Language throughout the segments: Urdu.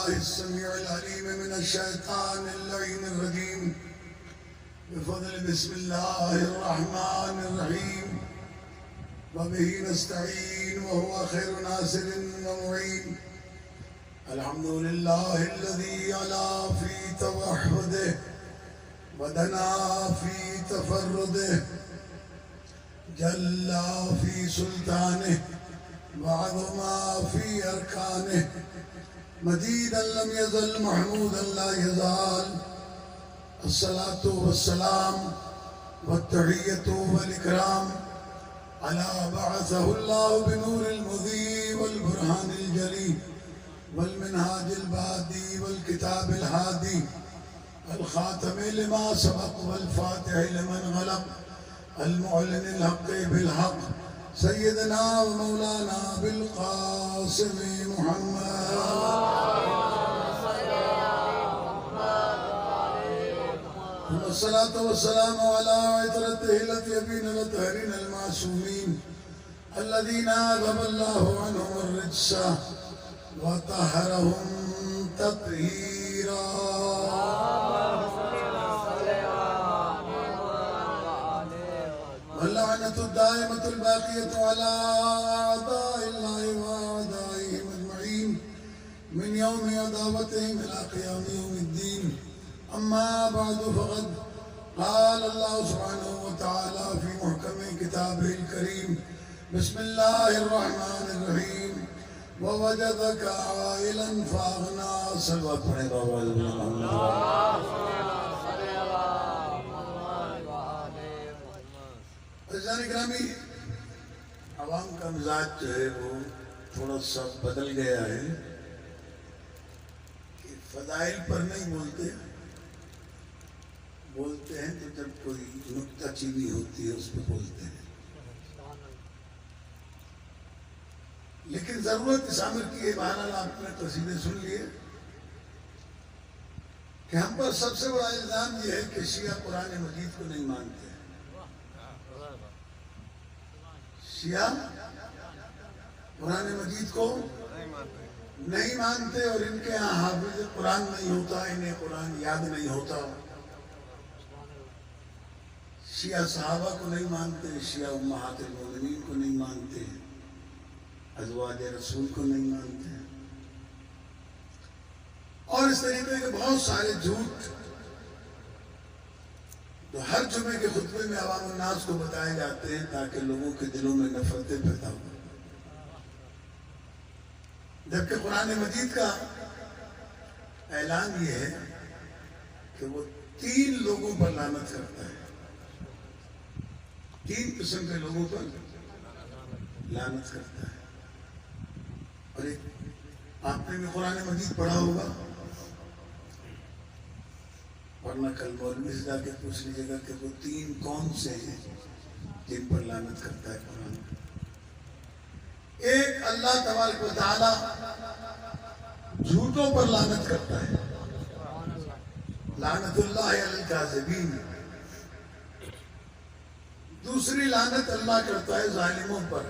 بالله السميع العليم من الشيطان اللعين الرجيم بفضل بسم الله الرحمن الرحيم وبه نستعين وهو خير ناصر ومعين. الحمد لله الذي علا في توحده ودنا في تفرده جل في سلطانه وعظم في أركانه مجيدا لم يزل محمودا لا يزال. الصلاة والسلام والتحية والإكرام على بعثه الله بنور المضيء والبرهان الجلي والمنهاج البادي والكتاب الهادي الخاتم لما سبق والفاتح لمن غلق المعلن الحق بالحق سيدنا ومولانا بالقاسم محمد. والصلاة والسلام على عترته الأطيبين الأطهرين المعصومين الذين أذهب الله عنهم الرجس وطهرهم تطهيرا. واللعنة الدائمة الباقية على أعداء الله وأعدائهم أجمعين من يوم عداوتهم إلى قيام يوم الدين. أما بعد فقد قال الله سبحانه وتعالى في محكم كتابه الكريم بسم الله الرحمن الرحيم ووجدك عائلا فأغنى. صلوات پڑھیں بابا. عزیزان گرامی، عوام کا مزاج جو ہے وہ تھوڑا سا بدل گیا ہے کہ فضائل پر نہیں بولتے ہیں تو جب کوئی نکتہ چینی ہوتی ہے اس پہ بولتے ہیں. لیکن ضرورت اس امر کی ہے، بہرحال آپ نے قصیدے سن لیے، کہ ہم پر سب سے بڑا الزام یہ ہے کہ شیعہ قرآن مجید کو نہیں مانتے. شیعہ قرآن مجید کو نہیں مانتے اور ان کے ہاں حافظ قرآن نہیں ہوتا، انہیں قرآن یاد نہیں ہوتا. شیعہ صحابہ کو نہیں مانتے، شیعہ امہات المومنین کو نہیں مانتے، ازواج رسول کو نہیں مانتے، اور اس طریقے کے بہت سارے جھوٹ تو ہر جمعے کے خطبے میں عوام الناس کو بتائے جاتے ہیں تاکہ لوگوں کے دلوں میں نفرتیں پیدا ہوں. جبکہ قرآن مجید کا اعلان یہ ہے کہ وہ 3 لوگوں پر لعنت کرتا ہے، 3 قسم کے لوگوں پر لعنت کرتا ہے. اور ایک آپ نے بھی قرآن مجید پڑھا ہوگا، ورنہ کل مولوی سے جا کے پوچھ لیجیے گا کہ وہ 3 کون سے ہیں جن پر لعنت کرتا ہے قرآن. ایک، اللہ تبارک و تعالی جھوٹوں پر لعنت کرتا ہے، لعنت اللہ علی الکاذبین. دوسری لعنت اللہ کرتا ہے ظالموں پر،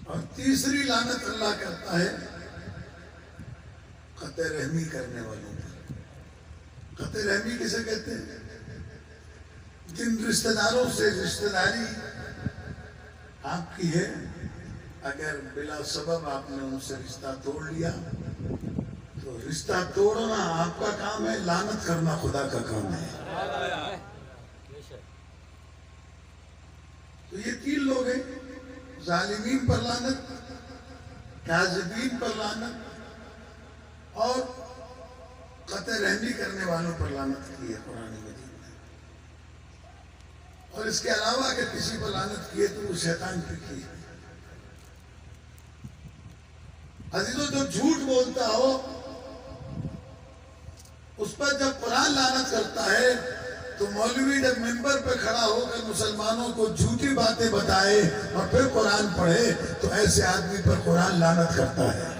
اور تیسری لعنت اللہ کرتا ہے قطع رحمی کرنے والوں پر. قطع رحمی کسے کہتے ہیں؟ جن رشتہ داروں سے رشتہ داری آپ کی ہے، اگر بلا سبب آپ نے ان سے رشتہ توڑ لیا تو رشتہ توڑنا آپ کا کام ہے، لعنت کرنا خدا کا کام ہے. تو یہ 3 لوگ ہیں، ظالمین پر لعنت، کاذبین پر لعنت، اور قطع رحمی کرنے والوں پر لعنت کی ہے قرآن مجید نے. اور اس کے علاوہ اگر کسی پر لعنت کی ہے تو وہ شیطان پہ کی ہے. عزیزوں، جو جھوٹ بولتا ہو اس پر جب قرآن لعنت کرتا ہے تو مولوی جب منبر پہ کھڑا ہو کر مسلمانوں کو جھوٹی باتیں بتائے اور پھر قرآن پڑھے تو ایسے آدمی پر قرآن لعنت کرتا ہے.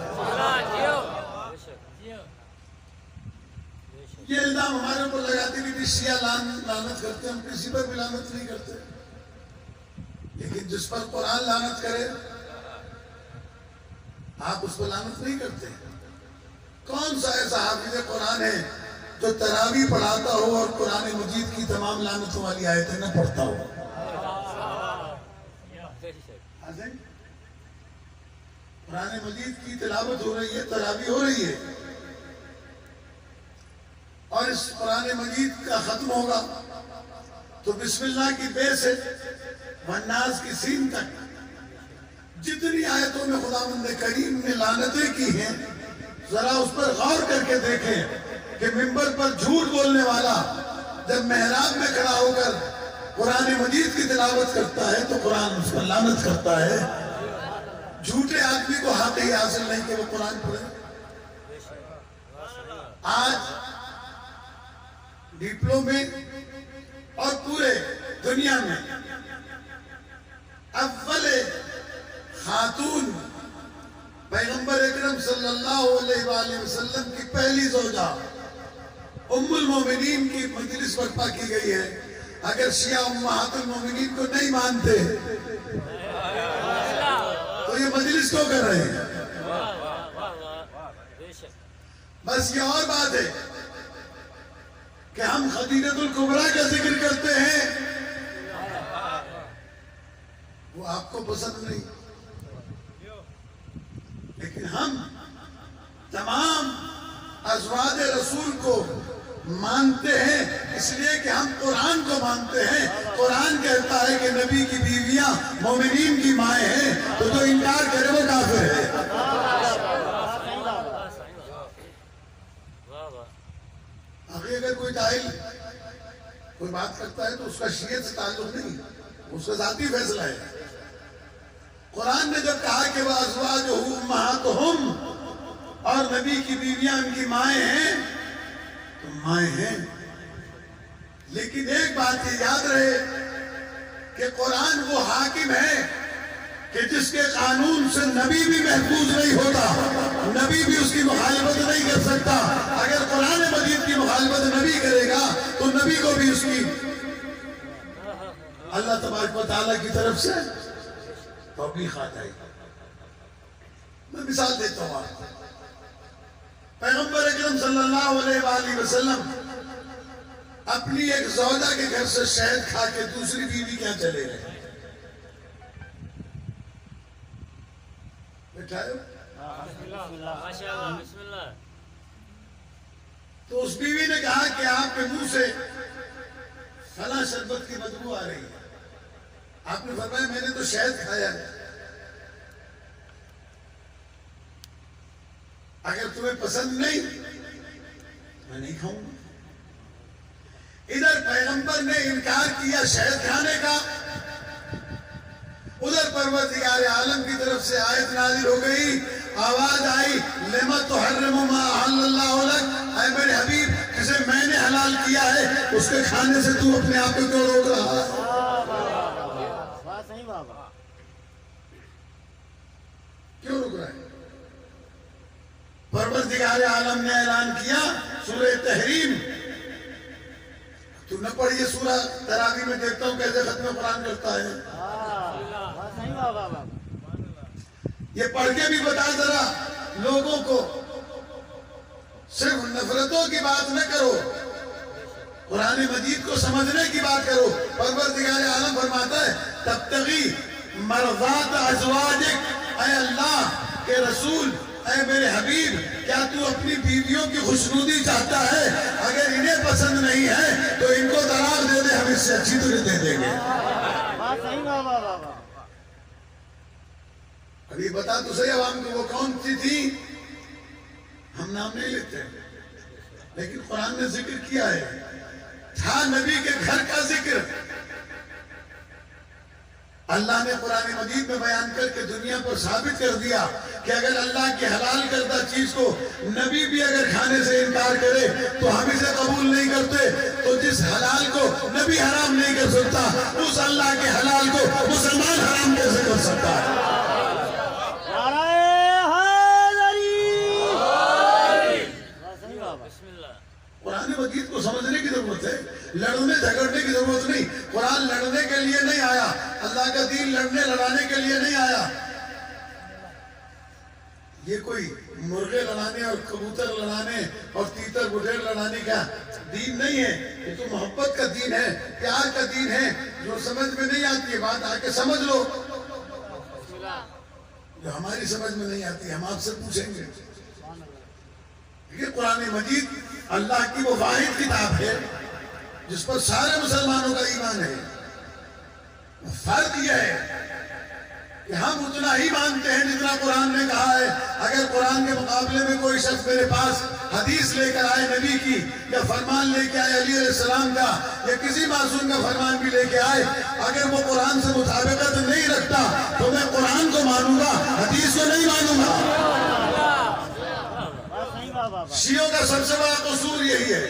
یہ الزام ہمارے اوپر لگاتے کہ شیعہ لعنت کرتے ہیں، ہم کسی پر بھی لعنت نہیں کرتے. لیکن جس پر قرآن لعنت کرے آپ اس پر لعنت نہیں کرتے؟ کون سا ایسا حافظ قرآن ہے جو تراویح پڑھاتا ہو اور قرآن مجید کی تمام لعنتوں والی آیتیں نہ پڑھتا ہو؟ قرآن مجید کی تلاوت ہو رہی ہے، تراویح ہو رہی ہے، اور اس قرآن مجید کا ختم ہوگا تو بسم اللہ کی بے سے والناس کی سین تک جتنی آیتوں میں خداوند کریم نے لعنتیں کی ہیں، ذرا اس پر غور کر کے دیکھیں کہ منبر پر جھوٹ بولنے والا جب محراب میں کھڑا ہو کر قرآن مجید کی تلاوت کرتا ہے تو قرآن اس پر لعنت کرتا ہے۔ جھوٹے آدمی کو حق ہی حاصل نہیں کہ وہ قرآن پڑھے۔ آج ڈپلو میں اور پورے دنیا میں اول خاتون پیغمبر اکرم صلی اللہ علیہ وآلہ وسلم کی پہلی زوجہ ام المومنین کی مجلس برپا کی گئی ہے۔ اگر شیعہ امہات المومنین کو نہیں مانتے تو یہ مجلس کیوں کر رہے ہیں؟ بس یہ اور بات ہے کہ ہم خدیجۃ الکبریٰ کا ذکر کرتے ہیں، وہ آپ کو پسند نہیں، لیکن ہم تمام ازواج رسول کو مانتے ہیں، اس لیے کہ ہم قرآن کو مانتے ہیں۔ قرآن کہتا ہے کہ نبی کی بیویاں مومنین کی مائیں ہیں، تو جو انکار کرے وہ کافر ہے۔ آگے اگر کوئی جاہل کوئی بات کرتا ہے تو اس کا شیعت سے تعلق نہیں، اس کا ذاتی فیصلہ ہے۔ قرآن نے جب کہا کہ وَأَزْوَاجُهُ أُمَّهَاتُهُمْ اور نبی کی بیویاں ان کی مائیں ہیں تو مائیں ہیں، لیکن ایک بات یہ یاد رہے کہ قرآن وہ حاکم ہے کہ جس کے قانون سے نبی بھی محفوظ نہیں ہوتا، نبی بھی اس کی مخالفت نہیں کر سکتا۔ اگر قرآن مجید کی مخالفت نبی کرے گا تو نبی کو بھی اس کی اللہ تبارک و تعالیٰ کی طرف سے توبیخ آ جائے گی۔ میں مثال دیتا ہوں آپ کو۔ پیغمبر اکرم صلی اللہ علیہ وآلہ وسلم اپنی ایک زوجہ کے گھر سے شہد کھا کے دوسری بیوی کیا چلے گئے؟ بٹھائے تو اس بیوی نے کہا کہ آپ کے منہ سے فلاں شربت کی بدبو آ رہی ہے۔ آپ نے فرمایا میں نے تو شہد کھایا ہے، اگر تمہیں پسند نہیں میں نہیں کھاؤں گا۔ ادھر پیغمبر نے انکار کیا شہد کھانے کا، ادھر پروردگار عالم کی طرف سے آیت نازل ہو گئی، آواز آئی لِمَ تُحَرِّمُ مَا أَحَلَّ اللَّهُ لَكَ، اے میرے حبیب جسے میں نے حلال کیا ہے اس کے کھانے سے تو اپنے آپ کو کیوں روک رہا ہے؟ کیوں روک رہا ہے؟ پروردگار عالم نے اعلان کیا سورہ تحریم، تو نہ پڑھیے سورہ تراویح میں دیکھتا ہوں کیسے ختم قرآن کرتا ہے۔ یہ پڑھ کے بھی بتا ذرا لوگوں کو، صرف نفرتوں کی بات نہ کرو، قرآن مجید کو سمجھنے کی بات کرو۔ پروردگار عالم فرماتا ہے تبتغی مرضات ازواجک، اے اللہ کے رسول، اے میرے حبیب کیا تو اپنی بیویوں کی خوشنودی چاہتا ہے؟ اگر انہیں پسند نہیں ہے تو ان کو طلاق دے دے، ہم اس سے اچھی طرح دے دیں گے۔ ابھی بتا تو صحیح عوام کو وہ کون سی تھی، ہم نام نہیں لیتے لیکن قرآن نے ذکر کیا ہے، تھا نبی کے گھر کا ذکر۔ اللہ نے قرآن مجید میں بیان کر کے دنیا پر ثابت کر دیا کہ اگر اللہ کی حلال کردہ چیز کو نبی بھی اگر کھانے سے انکار کرے تو ہم اسے قبول نہیں کرتے، تو جس حلال کو نبی حرام نہیں کر سکتا اس اللہ کے حلال کو مسلمان حرام کیسے کر سکتا ہے؟ قرآن مجید کو سمجھنے کی ضرورت ہے، لڑنے جھگڑنے کی ضرورت نہیں۔ قرآن لڑنے کے لیے نہیں آیا، اللہ کا دین لڑنے لڑانے کے لیے نہیں آیا۔ یہ کوئی مرغے لڑانے اور کبوتر لڑانے اور تیتر گڈیر لڑانے کا دین نہیں ہے، یہ تو محبت کا دین ہے، پیار کا دین ہے۔ جو سمجھ میں نہیں آتی ہے بات آ کے سمجھ لو، جو ہماری سمجھ میں نہیں آتی ہم آپ سے پوچھیں گے۔ یہ قرآن مجید اللہ کی وہ واحد کتاب ہے جس پر سارے مسلمانوں کا ایمان ہے۔ فرق یہ ہے کہ ہم اتنا ہی مانتے ہیں جتنا قرآن نے کہا ہے۔ اگر قرآن کے مقابلے میں کوئی شخص میرے پاس حدیث لے کر آئے نبی کی، یا فرمان لے کے آئے علی علیہ السلام کا، یا کسی معصوم کا فرمان بھی لے کے آئے، اگر وہ قرآن سے مطابقت نہیں رکھتا تو میں قرآن کو مانوں گا، حدیث کو نہیں مانوں گا۔ شیعوں کا سب سے بڑا قصور یہی ہے،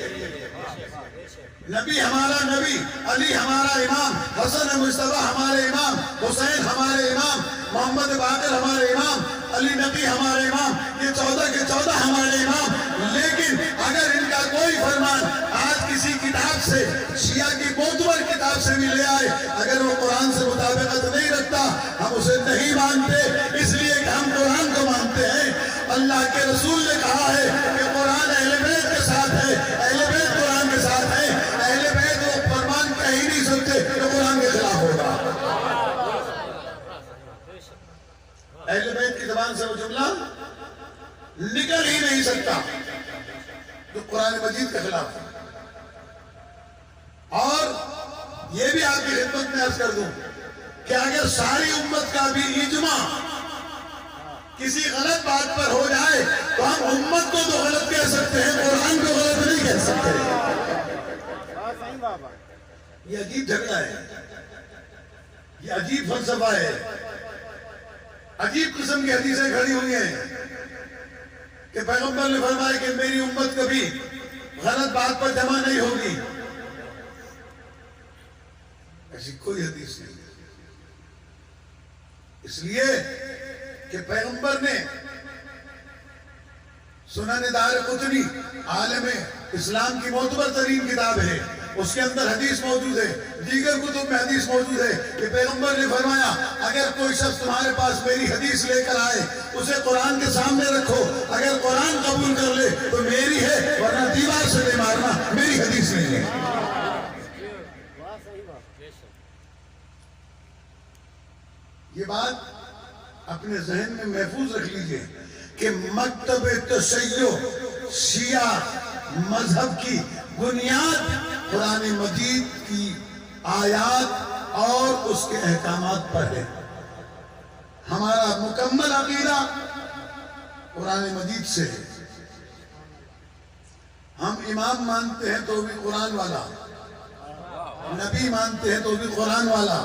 نبی ہمارا نبی، علی ہمارا امام، حسن مصطفیٰ ہمارے امام، حسین ہمارے امام، محمد باقر ہمارے امام، علی نبی ہمارے امام، یہ 14 کے 14 ہمارے امام۔ لیکن اگر ان کا کوئی فرمان آج کسی کتاب سے، شیعہ کی معتبر کتاب سے بھی لے آئے، اگر وہ قرآن سے مطابقت نہیں رکھتا ہم اسے نہیں مانتے، اس لیے کہ ہم قرآن کو مانتے ہیں۔ اللہ کے رسول نے کہا ہے کہ قرآن اہل بیت کے ساتھ ہے، اہل بیت قرآن کے ساتھ ہے، اہل بیت وہ فرمان کہہ ہی نہیں سکتے کہ قرآن کے خلاف ہوگا۔ اہل بیت کی زبان سے وہ جملہ نکل ہی نہیں سکتا جو قرآن مجید کے خلاف ہے۔ اور یہ بھی آپ کی خدمت میں عرض کر دوں کہ اگر ساری امت کا بھی اجماع کسی غلط بات پر ہو جائے تو ہم امت کو تو غلط کہہ سکتے ہیں، قرآن کو غلط نہیں کہہ سکتے۔ یہ عجیب جھگڑا ہے، یہ عجیب فلسفہ ہے، عجیب قسم کی حدیثیں کھڑی ہوئی ہیں کہ پیغمبر نے فرمایا کہ میری امت کبھی غلط بات پر جمع نہیں ہوگی۔ ایسی کوئی حدیث نہیں، اس لیے کہ پیغمبر نے سنن دارقطنی عالم اسلام کی معتبر ترین کتاب ہے، اس کے اندر حدیث موجود ہے، دیگر کتب میں حدیث موجود ہے کہ پیغمبر نے فرمایا اگر کوئی شخص تمہارے پاس میری حدیث لے کر آئے اسے قرآن کے سامنے رکھو، اگر قرآن قبول کر لے تو میری ہے، ورنہ دیوار سے لے مارنا، میری حدیث نہیں ہے۔ یہ بات اپنے ذہن میں محفوظ رکھ لیجئے کہ مکتب تشیع شیعہ مذہب کی بنیاد قرآن مجید کی آیات اور اس کے احکامات پر ہے۔ ہمارا مکمل عقیدہ قرآن مجید سے ہے۔ ہم امام مانتے ہیں تو بھی قرآن والا، نبی مانتے ہیں تو بھی قرآن والا،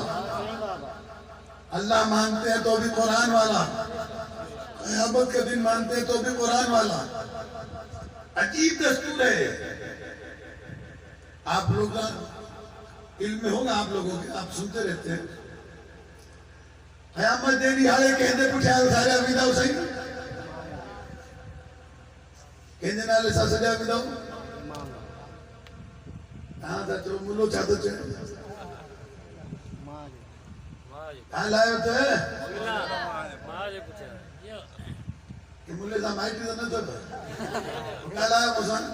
اللہ مانتے ہیں تو بھی قرآن والا، قیامت کا دن مانتے ہیں تو بھی قرآن والا۔ عجیب دستور ہے۔ آپ لوگ علم میں ہوگا، آپ لوگوں کے آپ سنتے رہتے ہیں قیامت دینی ہارے کہندے پٹھیال سارے امیداؤ صحیح کہندے نالے سا سجا امیداؤ کہاں تھا جو ملو چاہتا چاہے کہاں لائے ہوتے ہیں کہ ملے سا مائٹی تو نہ چاہتا کہاں لائے مسان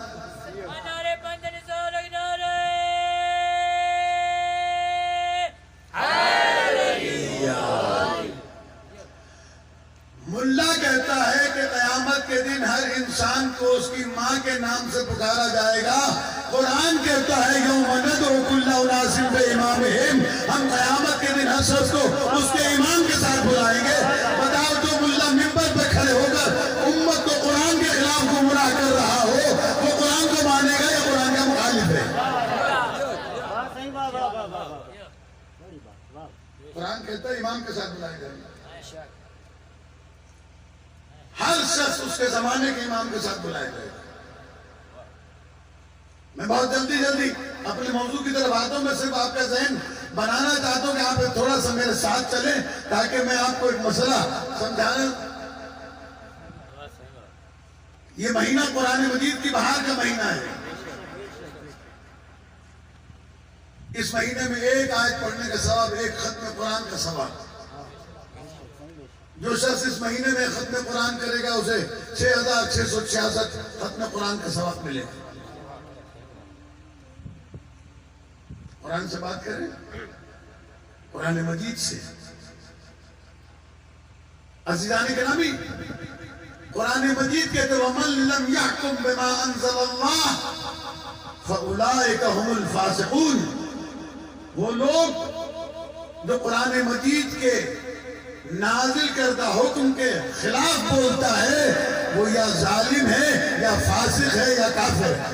ملا کہتا ہے کہ قیامت کے دن ہر انسان کو اس کی ماں کے نام سے پکارا جائے گا۔ قرآن کہتا ہے یوم ندعو کل اناس بامامہم، ہم قیامت کے دن ہر شخص کو اس کے امام کے ساتھ بلائیں گے۔ بتاؤ جو ملا ممبر پہ کھڑے ہو کر امت کو قرآن کے خلاف گمراہ کر رہا ہو وہ قرآن کو مانے گا یا قرآن کا مخالف ہے؟ قرآن کہتا ہے امام کے ساتھ بلائیں گے، ہر شخص اس کے زمانے کے امام کے ساتھ بلائے گئے۔ میں بہت جلدی اپنے موضوع کی طرف آتا ہوں، میں صرف آپ کا ذہن بنانا چاہتا ہوں کہ آپ تھوڑا سا میرے ساتھ چلیں تاکہ میں آپ کو ایک مسئلہ سمجھانا۔ یہ مہینہ قرآن مجید کی بہار کا مہینہ ہے۔ اس مہینے میں ایک آیت پڑھنے کا ثواب، ایک ختم قرآن کا ثواب۔ جو شخص اس مہینے میں ختم قرآن کرے گا اسے 6666 ختم قرآن کا ثواب ملے گا۔ قرآن سے بات کریں، قرآن مجید سے۔ عزیزان گرامی، قرآن مجید کہتے ہیں وَمَن لَّمْ يَحْكُمْ بِمَا أَنزَلَ اللَّهُ فَأُولَٰئِكَ هُمُ الْفَاسِقُونَ۔ وہ لوگ جو قرآن مجید کے نازل کردہ حکم کے خلاف بولتا ہے وہ یا ظالم ہے یا فاسق ہے یا کافر ہے۔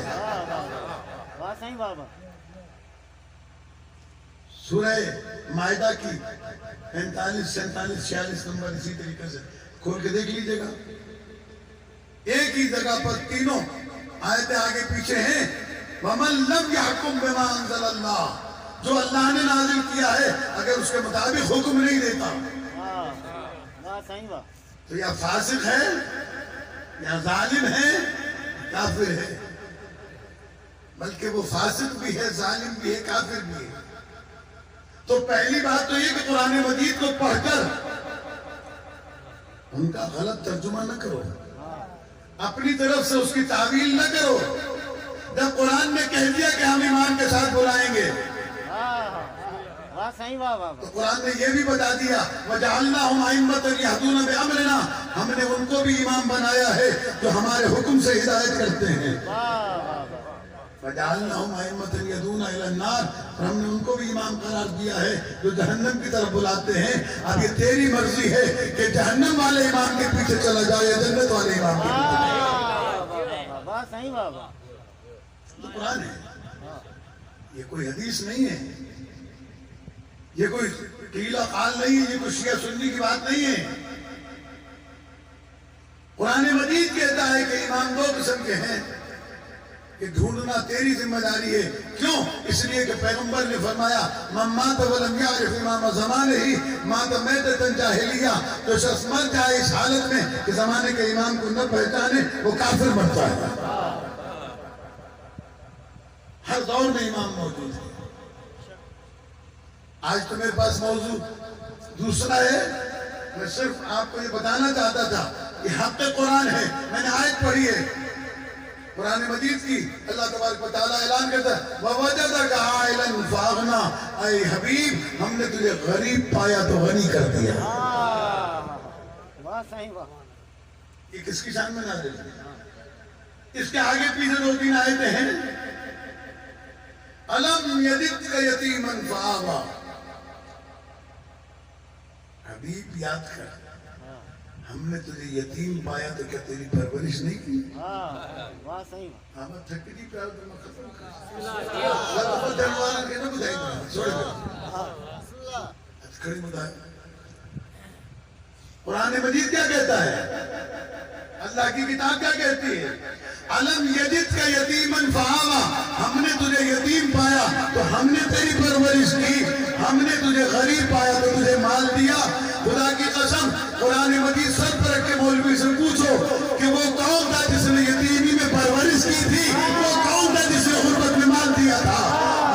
سورہ مائدہ کی 45 47 46 نمبر اسی طریقے سے کھول کے دیکھ لیجئے گا، ایک ہی جگہ پر تینوں آیتیں آگے پیچھے ہیں۔ وَمَن لَّمْ يَحْكُمْ بِمَا أَنزَلَ اللَّهُ، جو اللہ نے نازل کیا ہے اگر اس کے مطابق حکم نہیں دیتا تو یا فاسق ہے یا ظالم ہے کافر ہے، بلکہ وہ فاسق بھی ہے، ظالم بھی ہے، کافر بھی ہے۔ تو پہلی بات تو یہ کہ قرآن مجید کو پڑھ کر ان کا غلط ترجمہ نہ کرو، اپنی طرف سے اس کی تعویل نہ کرو۔ جب قرآن نے کہہ دیا کہ ہم ایمان کے ساتھ بلائیں گے تو قرآن نے یہ بھی بتا دیا وَجَعَلْنَاهُمْ أَئِمَّةً يَهْدُونَ بِأَمْرِنَا، ہم نے ان کو بھی امام بنایا ہے جو ہمارے حکم سے ہدایت کرتے ہیں۔ وَجَعَلْنَاهُمْ أَئِمَّةً يَهْدُونَ إِلَى النَّارِ، اور ہم نے ان کو بھی امام قرار دیا ہے جو جہنم کی طرف بلاتے ہیں۔ اب یہ تیری مرضی ہے کہ جہنم والے امام کے پیچھے چلا جائے یا جنت والے امام کے پیچھے۔ یہ قرآن ہے، یہ کوئی حدیث نہیں ہے، یہ کوئی قیل و قال نہیں ہے، یہ کوئی شیعہ سنی کی بات نہیں ہے۔ قرآن مجید کہتا ہے کہ امام دو قسم کے ہیں کہ ڈھونڈنا تیری ذمہ داری ہے۔ کیوں؟ اس لیے کہ پیغمبر نے فرمایا من مات ولم یعرف امام زمانہ مات میتۃ جاہلیہ، جو شخص مر جائے اس حالت میں کہ زمانے کے امام کو نہ پہچانے وہ کافر مرتا ہے۔ ہر دور میں امام موجود ہے۔ آج تو میرے پاس موضوع دوسرا ہے، میں صرف آپ کو یہ بتانا چاہتا تھا کہ حق قرآن ہے۔ میں نے آیت پڑھی ہے قرآن مجید کی، اللہ تبارک و تعالیٰ اعلان کرتا ہے وَوَجَدَكَ عَائِلًا فَأَغْنَىٰ، اے حبیب ہم نے تجھے غریب پایا تو غنی کر دیا۔ یہ کس کی شان میں نازل ہے؟ اس کے آگے پیچھے دو تین آیتیں ہیں۔ أَلَمْ يَجِدْكَ يَتِيمًا فَآوَىٰ، حبیب یاد کر ہم نے تجھے یتیم پایا تو کیا تیری پرورش نہیں کی؟ آمد تھکڑی پیار تو میں ختم کر اللہ تو جنوانا کے نہ بدھائی دیں چھوڑے کر کھڑی مدھائی۔ قرآن مجید کیا کہتا ہے؟ اللہ کی کتاب کیا کہتی ہے؟ علم یجد کا یتیمن فآوا، ہم نے تجھے یتیم پایا تو ہم نے تیری پرورش کی، ہم نے تجھے غریب پایا تو تجھے مال دیا۔ خدا کی قسم قرآن مجید سر پر رکھ کے مولوی سے پوچھو کہ وہ کون تھا جس نے یتیمی میں پرورش کی تھی، وہ کون تھا جس نے غربت میں مال دیا تھا؟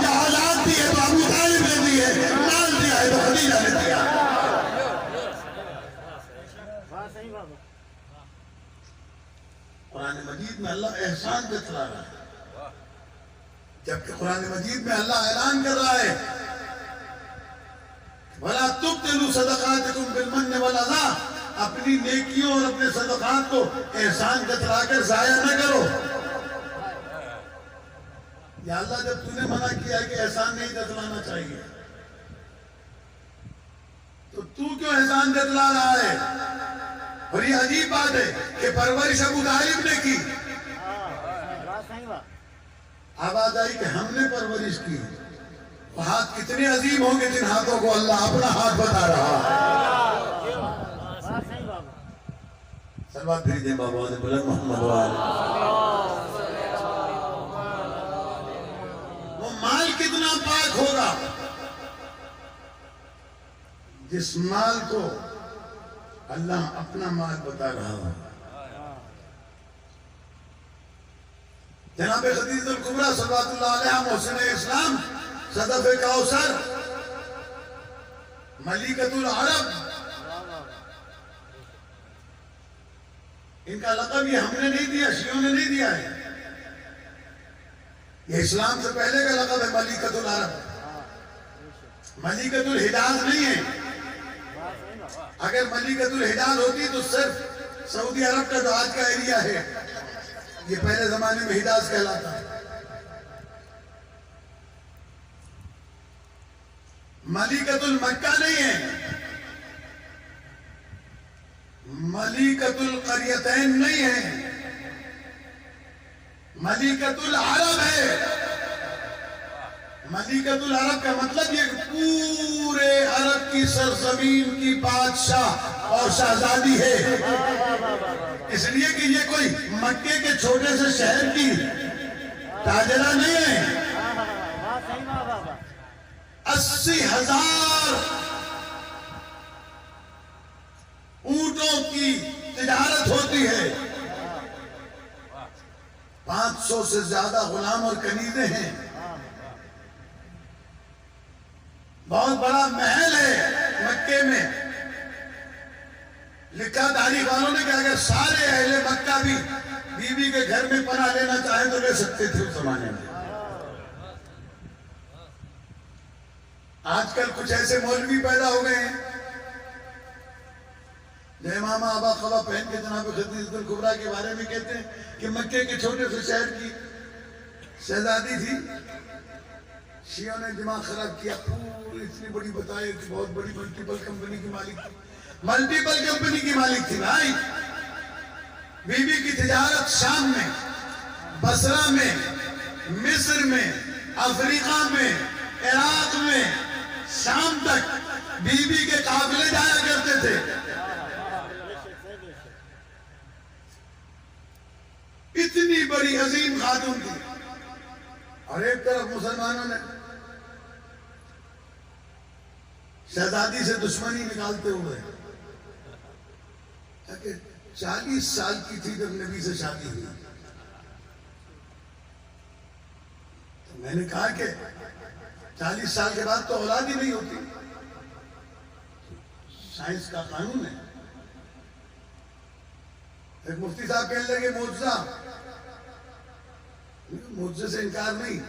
یا اولاد دی ہے تو ابو طالب نے دی ہے، مال دیا ہے تو خدیجہ نے دیا۔ قرآن مجید میں اللہ احسان جتلا رہا ہے، جبکہ قرآن مجید میں اللہ اعلان کر رہا ہے وَلَا تُبْتِلُوا صَدَقَاتِكُمْ بِالْمَنِّ وَالْأَذَىٰ، اپنی نیکیوں اور اپنے صدقات کو احسان جتلا کر ضائع نہ کرو۔ یا اللہ جب تو نے منع کیا کہ احسان نہیں جتلانا چاہیے تو تو کیوں احسان جتلا رہا ہے؟ اور یہ عجیب بات ہے کہ پرورش ابو طالب نے کی، آواز آئی کہ ہم نے پرورش کی۔ وہ ہاتھ کتنے عظیم ہوں گے جن ہاتھوں کو اللہ اپنا ہاتھ بتا رہا ہے۔ سلوات بھیج دیں بابا بلند محمد والے۔ وہ مال کتنا پاک ہوگا جس مال کو اللہ اپنا مال بتا رہا ہو۔ جناب خدیجہ الکبریٰ صلوات اللہ علیہ محسن اسلام، صدف کوثر، ملکۃ العرب، ان کا لقب یہ ہم نے نہیں دیا، شیعوں نے نہیں دیا ہے، یہ اسلام سے پہلے کا لقب ہے ملکۃ العرب، ملکۃ الحجاز نہیں ہے۔ اگر ملکۃ الحجاز ہوتی تو صرف سعودی عرب کا جو آج کا ایریا ہے یہ پہلے زمانے میں حجاز کہلاتا ہے۔ ملکۃ المکہ نہیں ہے، ملکۃ القریتین نہیں ہے، ملکۃ العرب ہے۔ ملکۃ العرب کا مطلب یہ پورے عرب کی سرزمین کی بادشاہ اور شہزادی ہے، اس لیے کہ یہ کوئی مکے کے چھوٹے سے شہر کی تاجرہ نہیں ہے۔ 80,000 اونٹوں کی تجارت ہوتی ہے، 500 سے زیادہ غلام اور کنیزیں ہیں، بہت بڑا محل ہے مکے میں۔ لکھا تاریخ والوں نے کہ اگر سارے اہل مکہ بھی بی بی کے گھر میں پناہ لینا چاہیں تو لے سکتے تھے اس زمانے میں۔ آج کل کچھ ایسے مولوی پیدا ہو گئے ہیں جو امامہ آبا قبا پہن کے جناب خدیجہ الکبریٰ کے بارے میں کہتے ہیں کہ مکے کے چھوٹے سے شہر کی شہزادی تھی، شیعوں نے دماغ خراب کیا، پوری اتنی بڑی بتائی کہ بہت بڑی ملٹیپل کمپنی کی مالک تھی، ملٹیپل کمپنی کی مالک تھی بھائی۔ بی بی کی تجارت شام میں، بصرہ میں، مصر میں، افریقہ میں، عراق میں، شام تک بی بی کے قافلے جایا کرتے تھے۔ اتنی بڑی عظیم خاتون تھی، اور ایک طرف مسلمانوں نے شہزادی سے دشمنی نکالتے ہوئے، تاکہ 40 سال کی تھی جب نبی سے شادی ہوئی، تو میں نے کہا کہ 40 سال کے بعد تو اولاد ہی نہیں ہوتی، سائنس کا قانون ہے۔ ایک مفتی صاحب کہنے لگے معجزہ، معجزے سے انکار نہیں،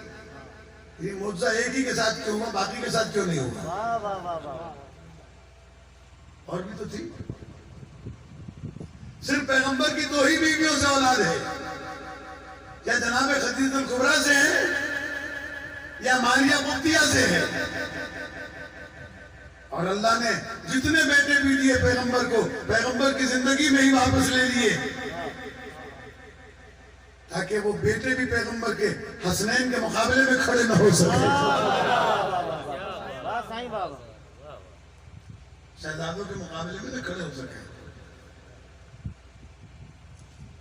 یہ معجزہ ایک ہی کے ساتھ کیوں ہوا، باقی کے ساتھ کیوں نہیں ہوا؟ اور بھی تو تھی، صرف پیغمبر کی 2 ہی بیویوں سے اولاد ہے، کیا جناب خدیجہ الکبریٰ سے ہے یا ماریہ قبطیہ سے ہے؟ اور اللہ نے جتنے بیٹے بھی دیے پیغمبر کو، پیغمبر کی زندگی میں ہی واپس لے لیے، تاکہ وہ بیٹے بھی پیغمبر کے حسنین کے مقابلے میں کھڑے نہ ہو سکے، شہزادوں کے مقابلے میں نہ کھڑے ہو سکے۔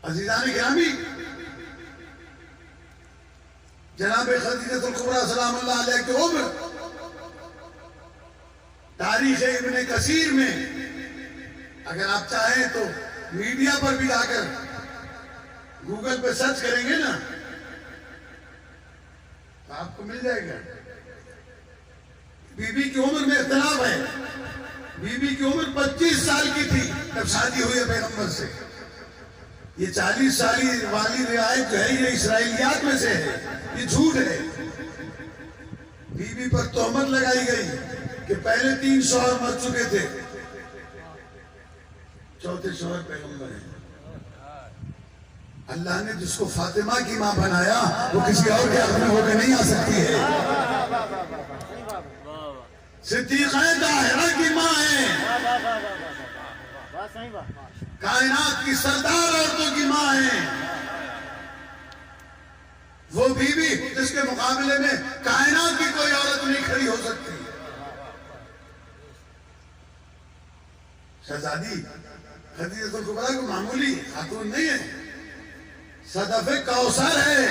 عزیزان گرامی، جناب خدیجہ الکبریٰ سلام اللہ علیہ کی عمر تاریخ ابن کثیر میں، اگر آپ چاہیں تو میڈیا پر بھی جا کر گوگل پہ سرچ کریں گے نا تو آپ کو مل جائے گا۔ بی بی کی عمر میں اختلاف ہے، بی بی کی عمر 25 سال کی تھی جب شادی ہوئی ہے پیغمبر سے۔ یہ 40 سالی والی روایت جو ہے یہ اسرائیلیات میں سے ہے، یہ جھوٹ ہے۔ بی بی پر تہمت لگائی گئی کہ پہلے 3 شوہر مر چکے تھے، چوتھے شوہر پیغمبر ہیں۔ اللہ نے جس کو فاطمہ کی ماں بنایا وہ کسی اور کے حق میں ہو کے نہیں آ سکتی ہے۔ صدیقہ طاہرہ کی ماں ہے، کائنات کی سردار عورتوں کی ماں ہے، وہ بی بی جس کے مقابلے میں کائنات کی کوئی عورت نہیں کھڑی ہو سکتی۔ شہزادی خدیجہ الکبریٰ کو معمولی خاتون نہیں ہے، صدف کوثر ہے،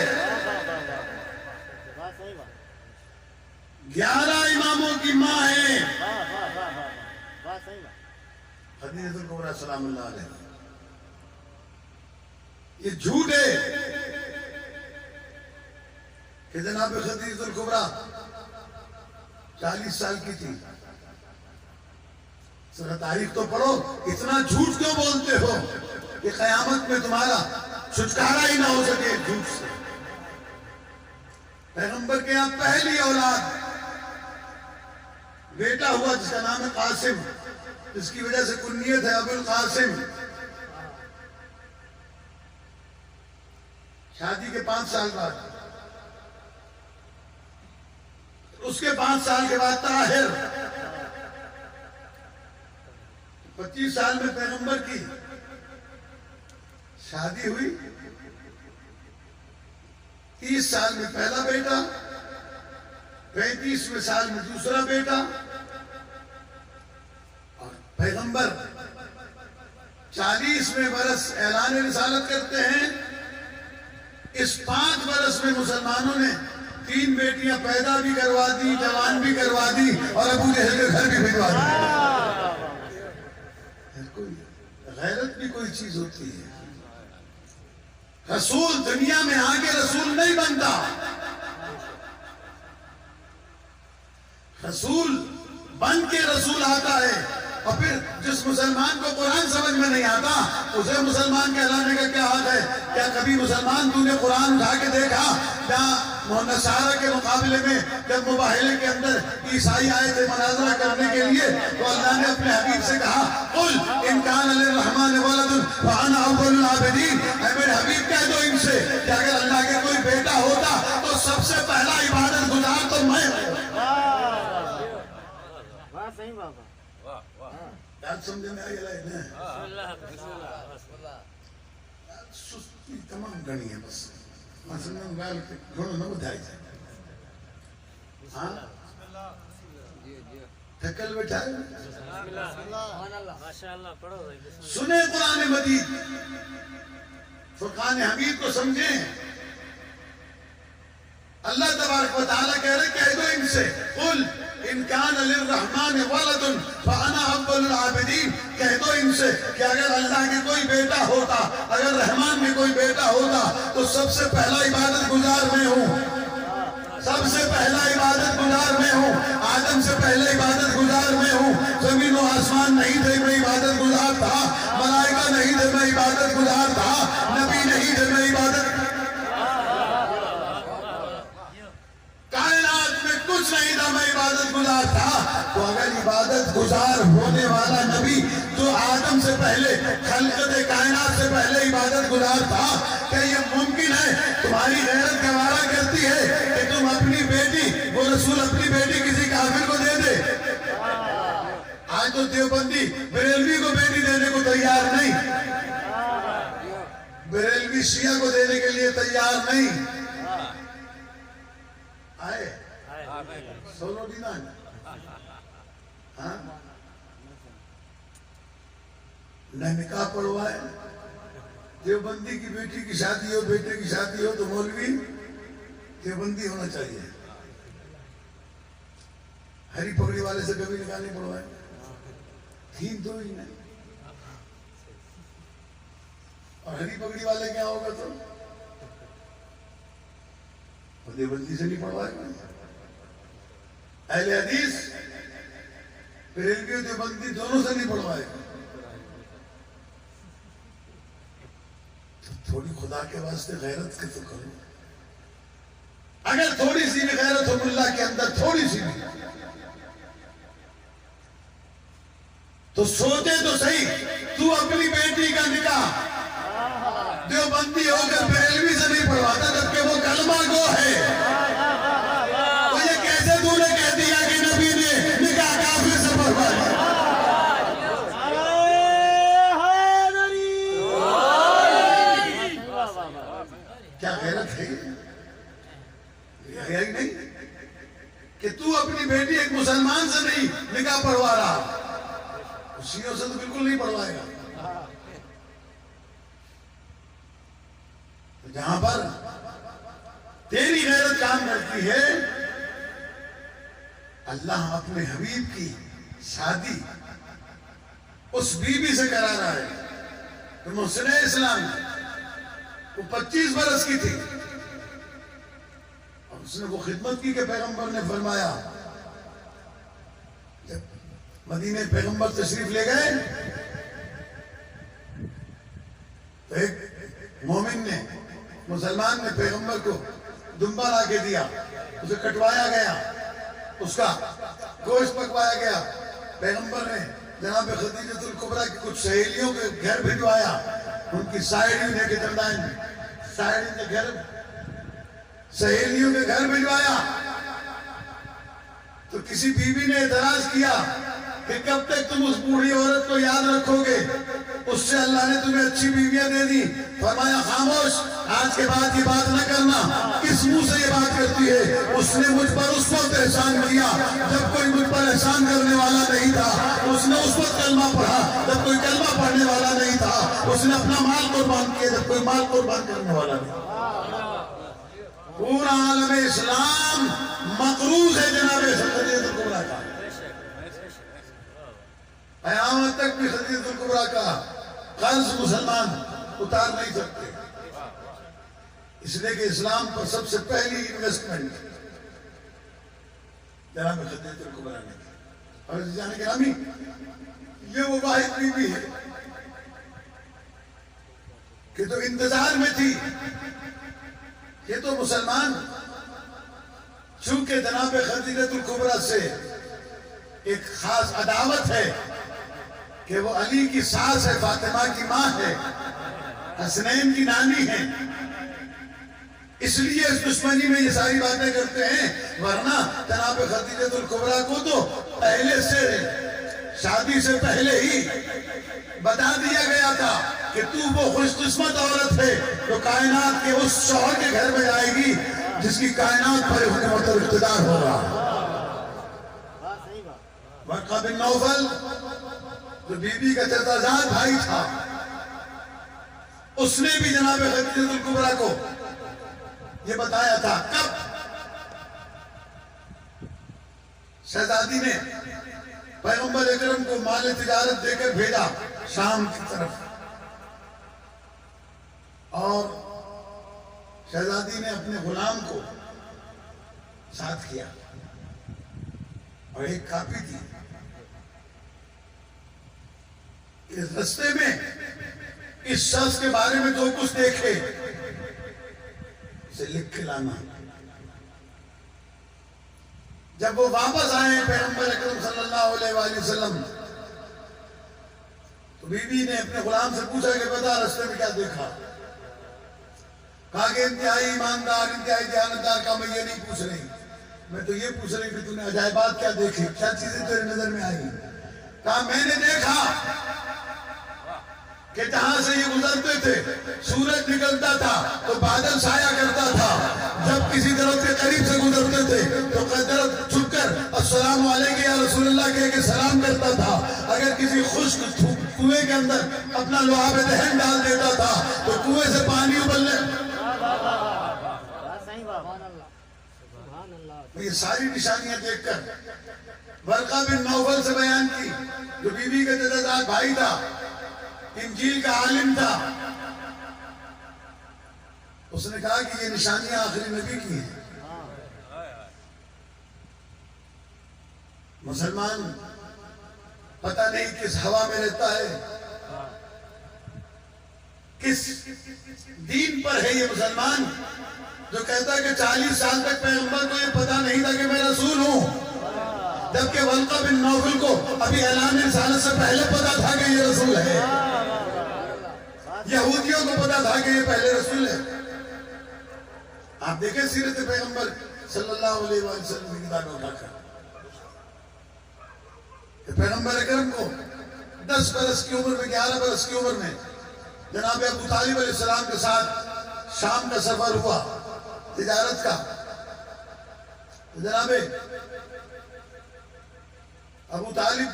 11 اماموں کی ماں ہے خدیجہ الکبریٰ سلام اللہ علیہ۔ یہ جھوٹ ہے کہ جناب خدیجہ الکبریٰ 40 سال کی تھی۔ ذرا تاریخ تو پڑھو، اتنا جھوٹ کیوں بولتے ہو؟ کہ قیامت میں تمہارا چھٹکارا ہی نہ ہو سکے جھوٹ سے۔ پیغمبر کے یہاں پہلی اولاد بیٹا ہوا جس کا نام ہے قاسم، جس کی وجہ سے کنیت ہے ابو القاسم۔ شادی کے 5 سال بعد، اس کے 5 سال کے بعد طاہر، 25 سال میں پیغمبر کی شادی ہوئی، 30 سال میں پہلا بیٹا، 35ویں سال میں دوسرا بیٹا، اور پیغمبر 40ویں برس اعلان رسالت کرتے ہیں۔ اس 5 برس میں مسلمانوں نے 3 بیٹیاں پیدا بھی کروا دی، جوان بھی کروا دی، اور ابو جہل کے گھر بھی بھجوا دی۔ غیرت بھی کوئی چیز ہوتی ہے۔ رسول دنیا میں آگے رسول نہیں بنتا، رسول بن کے رسول آتا ہے۔ اور پھر جس مسلمان کو قرآن سمجھ میں نہیں آتا اسے مسلمان کہلانے کا کیا حق ہے؟ کیا کبھی مسلمان تو نے قرآن اٹھا کے دیکھا؟ کیا نصارہ کے مقابلے میں جب مباہلے کے اندر عیسائی آئے تھے مناظرہ کرنے کے لیے تو اللہ نے اپنے حبیب سے کہا قل ان کان للرحمن ولد فانا اول العابدین، اے میرے حبیب کہہ دو ان سے کہ اگر اللہ کے کوئی بیٹا ہوتا تو سب سے پہلا عبادت گزار تو میں ہوں۔ صحیح بابا، بات سمجھے میں آئی لائے نا؟ سستی تمام گھنی ہے بس مسلمان گال کے گھنوں نہ بدھائی جائے۔ ہاں تھکل بیٹھائے سنیں قرآن مجید، فرقان حمید کو سمجھیں۔ اللہ تبارک و تعالیٰ کہہ رہے کہہ دو ان سے قل ان کان للرحمن ولد فانا اول العابدین، کہہ دو ان سے کہ اگر اللہ کے کوئی بیٹا ہوتا، اگر رحمان میں کوئی بیٹا ہوتا تو سب سے پہلا عبادت گزار میں ہوں، سب سے پہلا عبادت گزار میں ہوں، آدم سے پہلے عبادت گزار میں ہوں۔ زمین و آسمان نہیں تھے میں عبادت گزار تھا، ملائکہ نہیں تھے میں عبادت گزار تھا، نبی نہیں تھے میں عبادت، کائنات میں کچھ نہیں تھا میں عبادت گزار تھا۔ تو اگر عبادت گزار ہونے والا نبی جو آدم سے پہلے خلقت کائنات سے پہلے عبادت گزار تھا، کیا یہ ممکن ہے؟ تمہاری غیرت گوارا کرتی ہے کہ تم اپنی بیٹی، وہ رسول اپنی بیٹی کسی کافر کو دے دے؟ آج تو دیوبندی بریلوی کو بیٹی دینے کو تیار نہیں، بریلوی شیعہ کو دینے کے لیے تیار نہیں۔ آئے سولو دیدان ہاں نہ نکاح پڑھوائے، دیوبندی کی بیٹی کی شادی ہو، بیٹے کی شادی ہو تو مولوی دیوبندی ہونا چاہیے۔ ہری پگڑی والے سے کبھی نکاح نہیں پڑھوائے، تین تو ہی نہیں، اور ہری پگڑی والے کیا ہوگا تو دیوبندی سے نہیں پڑھوائے گا۔ اہل حدیث بریلوی و دیوبندی دونوں سے نہیں پڑھوائے گا۔ تو تھوڑی خدا کے واسطے غیرت کے تو کرو، اگر تھوڑی سی بھی غیرت ہو اللہ کے اندر، تھوڑی سی بھی، تو سوچے تو صحیح تو اپنی بیٹی کا نکاح دیوبندی ہو کر بریلوی سے نہیں پڑھواتا جبکہ وہ کلمہ گو ہے۔ تو یہ کیسے تو نے کہہ دیا کہ نبی نے نکاح کافر سے پڑھوا دیا؟ کیا غیرت ہے یہ نہیں کہ تو اپنی بیٹی ایک مسلمان سے نہیں نکاح پڑھوا رہا، شیعوں سے تو بالکل نہیں پڑھوائے گا۔ جہاں پر تیری غیرت کام کرتی ہے، اللہ اپنے حبیب کی شادی اس بیوی سے کرا رہا ہے تو محسن اسلام وہ 25 برس کی تھی، اور اس نے وہ خدمت کی کہ پیغمبر نے فرمایا، جب مدینے پیغمبر تشریف لے گئے تو ایک مومن نے، مسلمان نے پیغمبر کو دمبا لا کے دیا، اسے کٹوایا گیا، اس کا گوشت پکوایا گیا۔ پیغمبر نے جناب خدیجہ الکبریٰ کی کچھ سہیلیوں کے گھر بھجوایا، ان کی سائیڈی نے کے دردائن سائیڈی کے گھر، سہیلیوں کے گھر بھجوایا۔ تو کسی بیوی نے اعتراض کیا کہ کب تک تم اس بوڑھی عورت کو یاد رکھو گے، اس سے اللہ نے تمہیں اچھی بیویاں دے دی۔ فرمایا خاموش، آج کے بعد یہ بات نہ کرنا، کس منہ سے یہ بات کرتی ہے؟ اس نے مجھ پر اس وقت احسان کیا جب کوئی مجھ پر احسان کرنے والا نہیں تھا، اس نے اس وقت کلمہ پڑھا جب کوئی کلمہ پڑھنے والا نہیں تھا، اس نے اپنا مال قربان کیا جب کوئی مال قربان کرنے والا نہیں تھا۔ پورا عالم اسلام مقروض ہے جناب خدیجہ الکبریٰ کا، قیامت تک بھی خدیجہ الکبریٰ کا قرض مسلمان اتار نہیں سکتے، اس لیے کہ اسلام پر سب سے پہلی انویسٹمنٹ جناب خدیجہ الکبریٰ نے کی۔ اور جانے گرامی، یہ وہ واحد بیوی ہے کہ تو انتظار میں تھی، یہ تو مسلمان چونکہ جناب خدیجہ الکبریٰ سے ایک خاص عداوت ہے کہ وہ علی کی ساس ہے، فاطمہ کی ماں ہے، حسنین کی نانی ہے، اس لیے اس دشمنی میں یہ ساری باتیں کرتے ہیں۔ ورنہ جناب خدیجہ الکبریٰ کو تو پہلے سے، شادی سے پہلے ہی بتا دیا گیا تھا کہ تو وہ خوش قسمت عورت ہے جو کائنات کے اس شوہر کے گھر میں جائے گی جس کی کائنات پر حکومت اور اقتدار ہوگا۔ ورقہ بن نوفل جو بی بی کا چچازاد بھائی تھا، اس نے بھی جناب خدیجہ الکبریٰ کو یہ بتایا تھا۔ کب شہزادی نے پیغمبر اکرم کو مال تجارت دے کر بھیجا شام کی طرف، اور شہزادی نے اپنے غلام کو ساتھ کیا اور ایک کاپی دی کہ رستے میں اس شخص کے بارے میں جو کچھ دیکھے اسے لکھ کے لانا۔ جب وہ واپس آئے پیغمبر اکرم صلی اللہ علیہ وآلہ وسلم، تو بی بی نے اپنے غلام سے پوچھا کہ بتا رستے میں کیا دیکھا؟ کہا کہ انتہائی ایماندار، انتہائی دیانتدار۔ کہا میں یہ نہیں پوچھ رہی، میں تو یہ پوچھ رہی کہ تم نے عجائبات کیا دیکھے، کیا چیزیں تیرے نظر میں آئی؟ کہا میں نے دیکھا کہ جہاں سے یہ گزرتے تھے سورج نکلتا تھا تو بادل سایہ کرتا تھا، جب کسی درخت کے قریب سے گزرتے تھے تو درخت چھپ کر السلام علیکم یا رسول اللہ کہہ کے سلام کرتا تھا، اگر کسی خشک کنویں کے اندر اپنا لعاب دہن ڈال دیتا تھا تو کنویں سے پانی ابلنے۔ یہ ساری نشانیاں دیکھ کر ورقہ بن نوفل سے بیان کی، جو بی بی کا چچازاد بھائی تھا، انجیل کا عالم تھا، اس نے کہا کہ یہ نشانیاں آخری نبی کی ہیں۔ مسلمان پتہ نہیں کس ہوا میں رہتا ہے، کس دین پر ہے یہ مسلمان جو کہتا ہے کہ 40 سال تک پیغمبر کو یہ پتہ نہیں تھا کہ میں رسول ہوں، جبکہ ورقہ بن نوفل کو ابھی اعلان رسالت سے پہلے پتہ تھا کہ یہ رسول ہے، یہودیوں کو پتہ تھا کہ یہ پہلے رسول ہے۔ آپ دیکھیں سیرت پیغمبر صلی اللہ علیہ وآلہ وسلم کی کتابیں اٹھا کر کہ پیغمبر اکرم کو 10 برس کی عمر میں، 11 برس کی عمر میں جناب ابو طالب علیہ السلام کے ساتھ شام کا سفر ہوا تجارت کا۔ جناب ابو طالب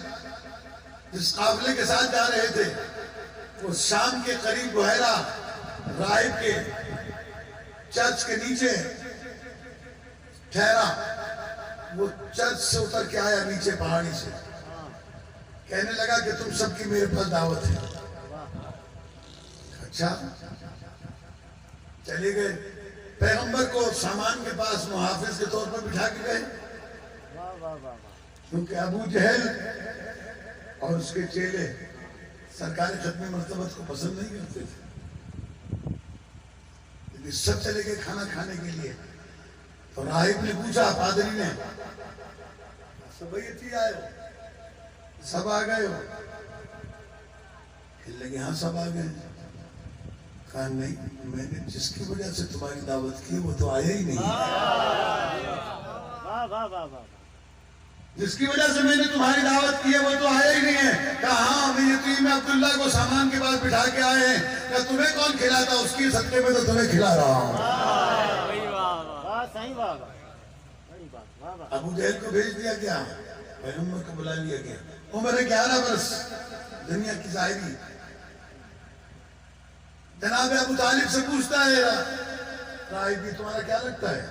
جس قافلے کے ساتھ جا رہے تھے وہ شام کے قریب بحیرہ راہب کے چرچ کے نیچے ٹھہرا۔ وہ چرچ سے اتر کے آیا نیچے پہاڑی سے، کہنے لگا کہ تم سب کی میرے پاس دعوت ہے۔ اچھا، چلے گئے، پیغمبر کو سامان کے پاس محافظ کے طور پر بٹھا کے گئے، کیونکہ ابو جہل اور اس کے چیلے سرکار ختم مرتبت کو پسند نہیں کرتے تھے۔ سب چلے گئے کھانا کھانے کے لیے. تو راہب نے پوچھا پادری نے, سب اتنی آئے ہو, سب آ گئے ہو؟ کہنے لگے ہاں سب آ گئے. کہا نہیں, میں نے جس کی وجہ سے تمہاری دعوت کی وہ تو آیا ہی نہیں. جس کی وجہ سے میں نے تمہاری دعوت کی ہے وہ تو آیا ہی نہیں ہے. کہا ہاں, میں یتیم عبداللہ کو سامان کے پاس بٹھا کے آئے ہیں. کہا تمہیں کون کھلاتا, اس کی صدقے میں تو تمہیں کھلا رہا ہوں. ابو جہل کو بھیج دیا گیا, پیغمبر کو بلا لیا گیا. عمر 11 برس, دنیا کی ظاہری. جناب ابو طالب سے پوچھتا ہے راہب, یہ تمہارا کیا لگتا ہے؟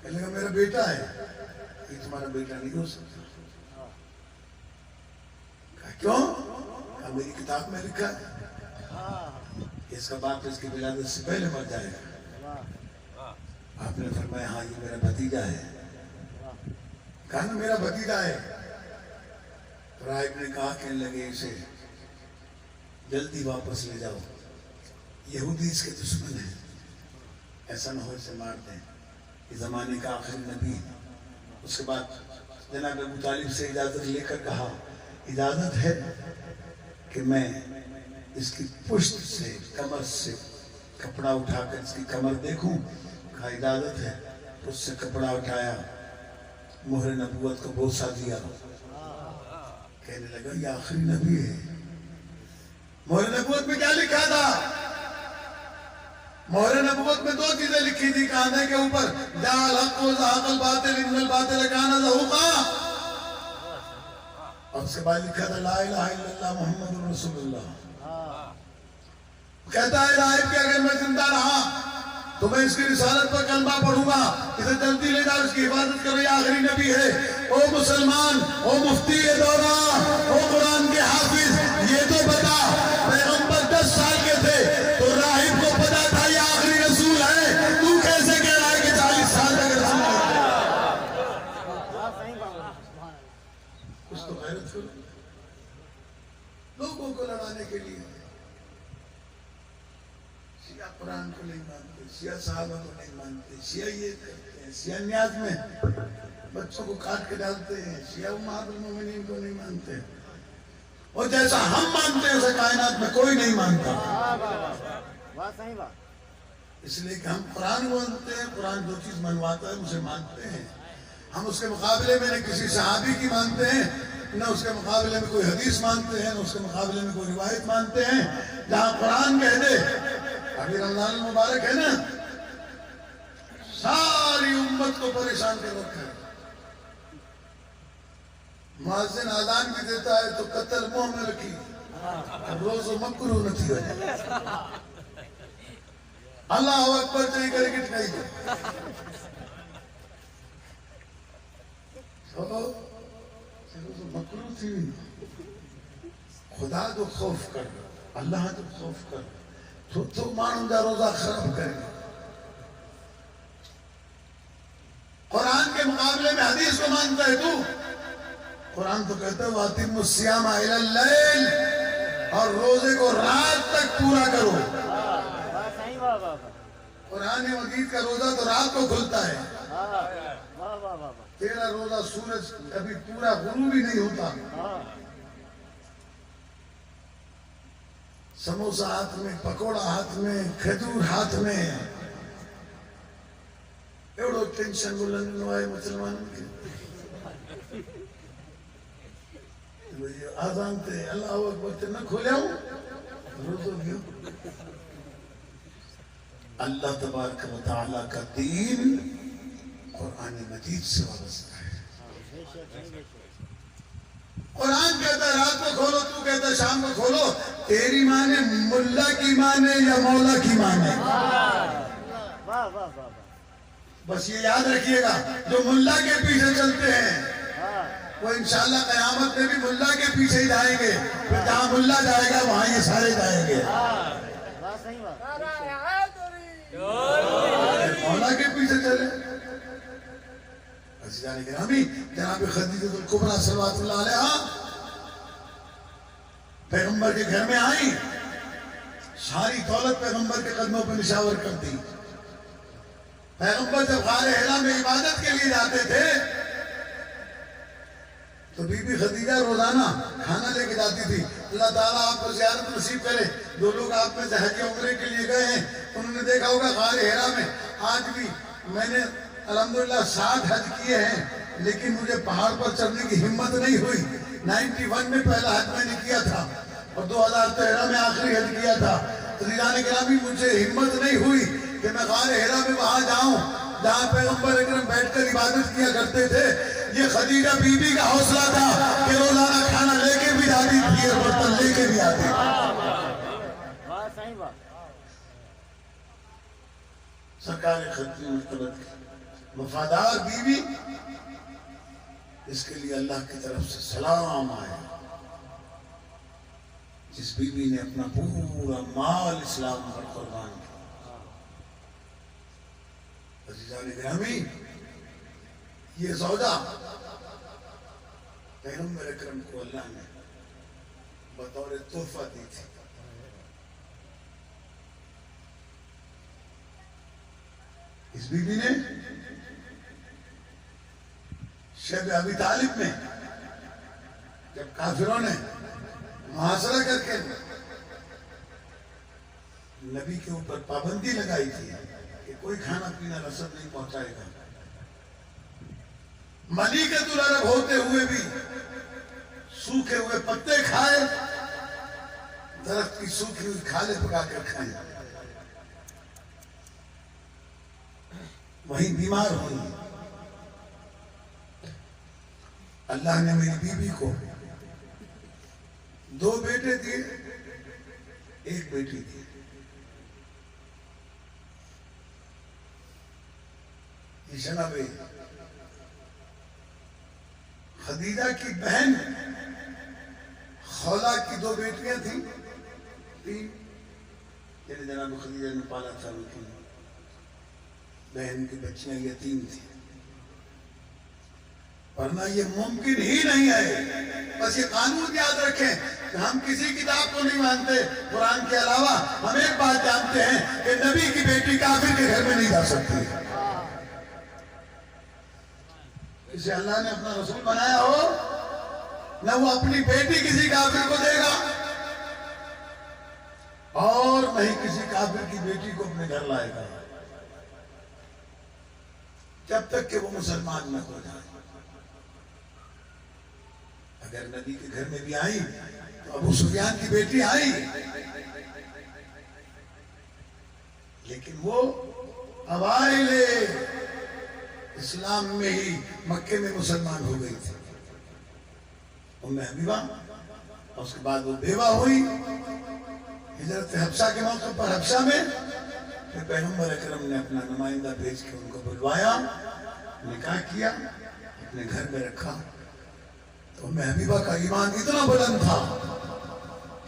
کہنے لگا میرا بیٹا ہے. یہ تمہارا بیٹا نہیں ہو سکتا. کہا کیوں؟ کہا میری کتاب میں لکھا ہے اس کا باپ اس کی ولادت سے پہلے مر جائے گا. آپ نے فرمایا ہاں یہ میرا بھتیجا ہے. کہا نا میرا بھتیجا ہے. راہب نے کہا, کہنے لگے اسے جلدی واپس لے جاؤ, یہودی اس کے دشمن ہیں, ایسا نہ ہو اسے مار دیں, یہ زمانے کا آخری نبی ہے. اس کے بعد جناب ابو طالب سے اجازت لے کر کہا, اجازت ہے کہ میں اس کی پشت سے, کمر سے کپڑا اٹھا کر اس کی کمر دیکھوں؟ کہا اجازت ہے. اس سے کپڑا اٹھایا, مہر نبوت کو بوسہ دیا. کہنے لگا یہ آخری نبی ہے. مہر نبوت میں کیا لکھا تھا؟ مہر نبوت میں 2 چیزیں لکھی تھی کاندھے کے اوپر, جاء الحق وزهق الباطل ان الباطل كان زهوقا. اور اس کے بعد لکھا تھا لا الہ الا اللہ محمد رسول اللہ. کہتا ہے راہب کہ اگر میں زندہ رہا تو میں اس کی رسالت پر کلمہ پڑھوں گا, اسے جلدی لے جاؤ, اس کی حفاظت کرو, یہ آخری نبی ہے. او مسلمان, او مفتی دوران, او قرآن کے حافظ, یہ تو بتا پیغمبر 10 سال کے تھے تو راہب کو پتا تھا یہ آخری رسول ہے, تو کیسے کہہ رہا ہے کہ 40 سال تک رسول ہے؟ کچھ تو غیرت کرو. لوگوں کو لڑانے کے لیے شیعہ قرآن کو نہیں مانتے, شیعہ صحابہ کو نہیں مانتے, شیعہ یہ کرتے ہیں, شیعہ نیاز میں بچوں کو کاٹ کے ڈالتے ہیں, شیعہ امہات المومنین کو نہیں مانتے. اور جیسا ہم مانتے ہیں اسے کائنات میں کوئی نہیں مانتا. اس لیے کہ ہم قرآن مانتے ہیں, قرآن جو چیز منواتا ہے اسے مانتے ہیں. ہم اس کے مقابلے میں نہ کسی صحابی کی مانتے ہیں, نہ اس کے مقابلے میں کوئی حدیث مانتے ہیں, نہ اس کے مقابلے میں کوئی روایت مانتے ہیں. جہاں قرآن کہہ دے, ابھی رمضان المبارک ہے نا, ساری امت کو پریشان کر رکھا ہے. مؤذن اذان بھی دیتا ہے تو قتل منہ میں رکھی, روز و مکروہ نہ تھی وجہ. اللہ اکبر چاہیے کرے گی ٹھائی دے. روز و مکروہ تھی, خدا تو خوف کر, اللہ تو خوف کر, تو مانوں گا روزہ خراب کرے گا. قرآن کے مقابلے میں حدیث کو مانتا ہے تو. قرآن تو کہتا ہے وَأَتِمُّ الصِّيَامَ إِلَى اللَّيْلِ, اور روزے کو رات تک پورا کرو. قرآن مجید کا روزہ تو رات کو کھلتا ہے. تیرا روزہ سورج کبھی پورا غروب ہی نہیں ہوتا. سموسہ ہاتھ میں, پکوڑا ہاتھ میں, کھجور ہاتھ میں, ایوڑو ٹینشن بولنے آئے مسلمان کے. آزان تے اللہ اکبر تے نہ کھولے ہوں روزو کیوں. اللہ تبارک و تعالیٰ کا دین قرآن مجید سے وابستہ ہے. قرآن کہتا ہے رات کو کھولو, تو کہتا ہے شام کو کھولو. تیری مانے ملا کی مانے یا مولا کی مانے, بس یہ یاد رکھیے گا. جو ملا کے پیچھے چلتے ہیں وہ انشاءاللہ قیامت میں بھی ملا کے پیچھے ہی جائیں گے. پھر جہاں ملا جائے گا وہاں یہ سارے جائیں گے. مولا کے پیچھے چلے. عزیزان گرامی, جناب خدیجہ الکبریٰ صلوات اللہ علیہا پیغمبر کے گھر میں آئیں, ساری دولت پیغمبر کے قدموں پہ نشاور کر دی. پیغمبر جب غار حرا میں عبادت کے لیے جاتے تھے تو بی بی خدیجہ روزانہ کھانا لے کے جاتی تھی. اللہ تعالیٰ آپ کو زیارت نصیب کرے. جو لوگ آپ میں سے حج عمرے کے لیے گئے ہیں انہوں نے دیکھا ہوگا غار حرا میں آج بھی میں نے الحمدللہ 60 حج کیے ہیں لیکن مجھے پہاڑ پر چڑھنے کی ہمت نہیں ہوئی. 91 میں پہلا حج میں نے کیا تھا اور 2013 میں آخری حج کیا تھا. عزیزان گرامی مجھے ہمت نہیں ہوئی کہ میں غار حرا میں وہاں جاؤں جہاں پیغمبر اکرم بیٹھ کر عبادت کیا کرتے تھے. یہ خدیجہ بی بی کا حوصلہ تھا کہ روزانہ کھانا لے کے بھی جاتی تھی اور برتن لے کے بھی آتی تھی. سرکار خدیجہ مطلب وفادار بی بی، اس کے لیے اللہ کی طرف سے سلام آیا. جس بی بی نے اپنا پورا مال اسلام پر قربان کیا. عزیزان گرامی یہ زوجہ پیغمبر اکرم کو اللہ نے بطور تحفہ دی تھی. اس بی بی نے شیب ابی طالب میں جب کافروں نے محاصرہ کر کے نبی کے اوپر پابندی لگائی تھی کہ کوئی کھانا پینا رسد نہیں پہنچائے گا، ملیکۃ العرب ہوتے ہوئے بھی سوکھے ہوئے پتے کھائے، درخت کی سوکھی ہوئی کھالیں پکا کر کھائیں. وہیں بیمار ہوئی. اللہ نے میری بیوی کو 2 بیٹے دیے، 1 بیٹی دی. یہ جناب خدیجہ کی بہن خولا کی 2 بیٹیاں تھیں، 3 یعنی جناب خدیجہ نے پالا تھا. ان کی بہن کی بچیاں یتیم تھیں. ورنہ یہ ممکن ہی نہیں ہے. بس یہ قانون یاد رکھیں کہ ہم کسی کتاب کو نہیں مانتے قرآن کے علاوہ. ہم ایک بات جانتے ہیں کہ نبی کی بیٹی کافر کے گھر میں نہیں جا سکتی. اسے اللہ نے اپنا رسول بنایا ہو نہ وہ اپنی بیٹی کسی کافر کو دے گا اور نہ ہی کسی کافر کی بیٹی کو اپنے گھر لائے گا جب تک کہ وہ مسلمان نہ ہو جائے. اگر نبی کے گھر میں بھی آئی تو ابو سفیان کی بیٹی آئی لیکن وہ اوائل اسلام میں ہی مکے میں مسلمان ہو گئی تھی. ام حبیبہ اور اس کے بعد وہ بیوہ ہوئی. ہجرت حبشہ کے موقع پر حبشہ میں پھر پیغمبر اکرم نے اپنا نمائندہ بھیج کے ان کو بلوایا، نکاح کیا، اپنے گھر میں رکھا. تو ام حبیبہ کا ایمان اتنا بلند تھا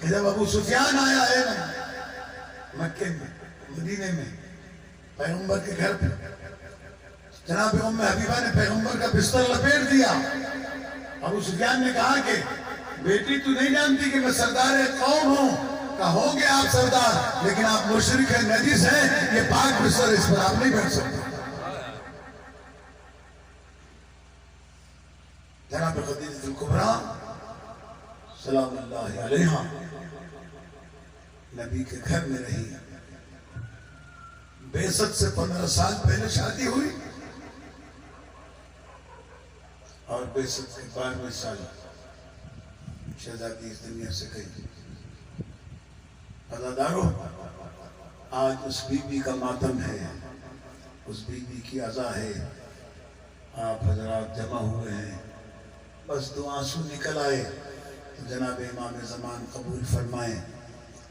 کہ جب ابو سفیان آیا ہے نا مکے میں مدینے میں پیغمبر کے گھر پہ، جناب ام حبیبہ نے پیغمبر کا بستر لپیٹ دیا. ابو سفیان نے کہا کہ بیٹی تو نہیں جانتی کہ میں سردار قوم ہوں. کہا ہوں گے آپ سردار لیکن آپ مشرک ہیں، نجس ہیں، یہ پاک بستر اس پر آپ نہیں بیٹھ سکتے. جناب خدیجہ الکبریٰ سلام اللہ علیہا نبی کے گھر میں رہی. بعثت سے 15 سال پہلے شادی ہوئی اور بعثت کے 12ویں سال شہزادی اس دنیا سے گئی. عزادارو آج اس بی بی کا ماتم ہے، اس بی بی کی عزا ہے. آپ حضرات جمع ہوئے ہیں، بس 2 آنسو نکل آئے تو جناب امام زمان قبول فرمائیں.